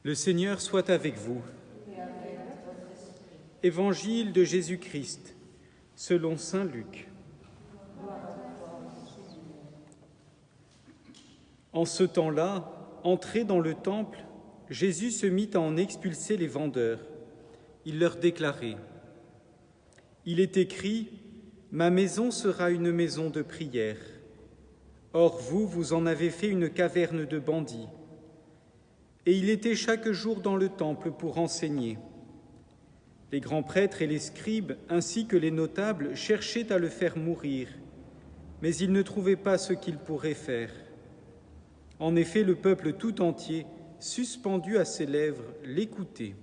Le Seigneur soit avec vous. Évangile de Jésus-Christ, selon saint Luc. En ce temps-là, entré dans le temple, Jésus se mit à en expulser les vendeurs. Il leur déclarait : « Il est écrit, ma maison sera une maison de prière. Or vous, vous en avez fait une caverne de bandits. » Et il était chaque jour dans le temple pour enseigner. Les grands prêtres et les scribes, ainsi que les notables, cherchaient à le faire mourir, mais ils ne trouvaient pas ce qu'ils pourraient faire. En effet, le peuple tout entier, suspendu à ses lèvres, l'écoutait.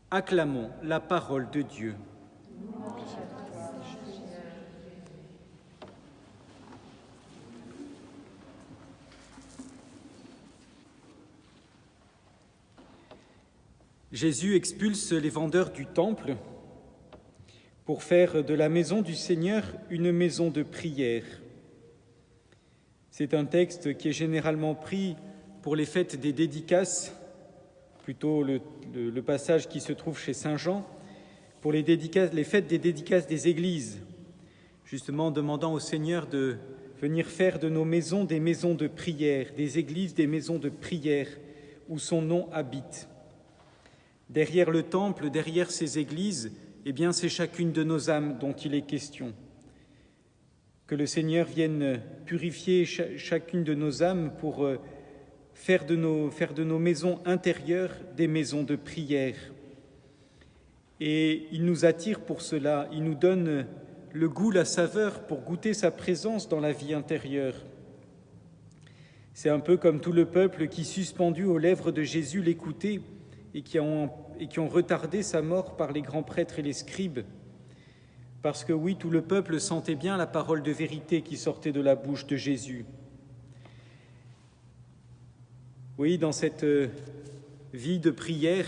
Acclamons la parole de Dieu. Jésus expulse les vendeurs du temple pour faire de la maison du Seigneur une maison de prière. C'est un texte qui est généralement pris pour les fêtes des dédicaces, plutôt le passage qui se trouve chez Saint Jean, pour les fêtes des dédicaces des églises, justement demandant au Seigneur de venir faire de nos maisons des maisons de prière, des églises des maisons de prière où son nom habite. Derrière le temple, derrière ces églises, eh bien, c'est chacune de nos âmes dont il est question. Que le Seigneur vienne purifier chacune de nos âmes pour faire de nos maisons intérieures des maisons de prière. Et il nous attire pour cela, il nous donne le goût, la saveur pour goûter sa présence dans la vie intérieure. C'est un peu comme tout le peuple qui, suspendu aux lèvres de Jésus, l'écoutait et qui ont retardé sa mort par les grands prêtres et les scribes. Parce que oui, tout le peuple sentait bien la parole de vérité qui sortait de la bouche de Jésus. Oui, dans cette vie de prière,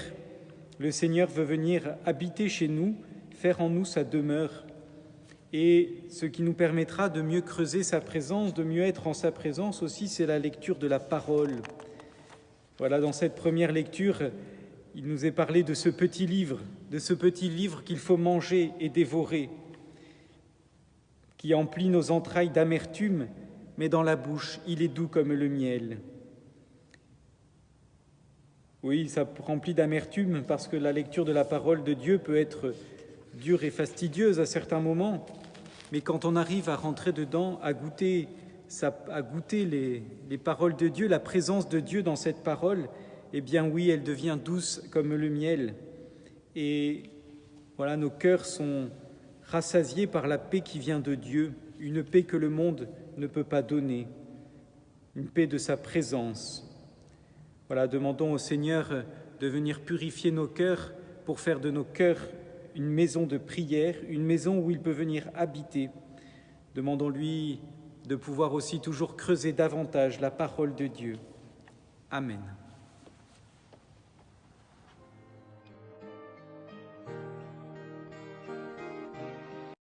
le Seigneur veut venir habiter chez nous, faire en nous sa demeure, et ce qui nous permettra de mieux creuser sa présence, de mieux être en sa présence aussi, c'est la lecture de la parole. Voilà, dans cette première lecture, il nous est parlé de ce petit livre qu'il faut manger et dévorer, qui emplit nos entrailles d'amertume, mais dans la bouche, il est doux comme le miel. Oui, ça remplit d'amertume parce que la lecture de la parole de Dieu peut être dure et fastidieuse à certains moments, mais quand on arrive à rentrer dedans, à goûter les paroles de Dieu, la présence de Dieu dans cette parole, eh bien oui, elle devient douce comme le miel. Et voilà, nos cœurs sont rassasiés par la paix qui vient de Dieu, une paix que le monde ne peut pas donner, une paix de sa présence. Voilà, demandons au Seigneur de venir purifier nos cœurs pour faire de nos cœurs une maison de prière, une maison où il peut venir habiter. Demandons-lui de pouvoir aussi toujours creuser davantage la parole de Dieu. Amen.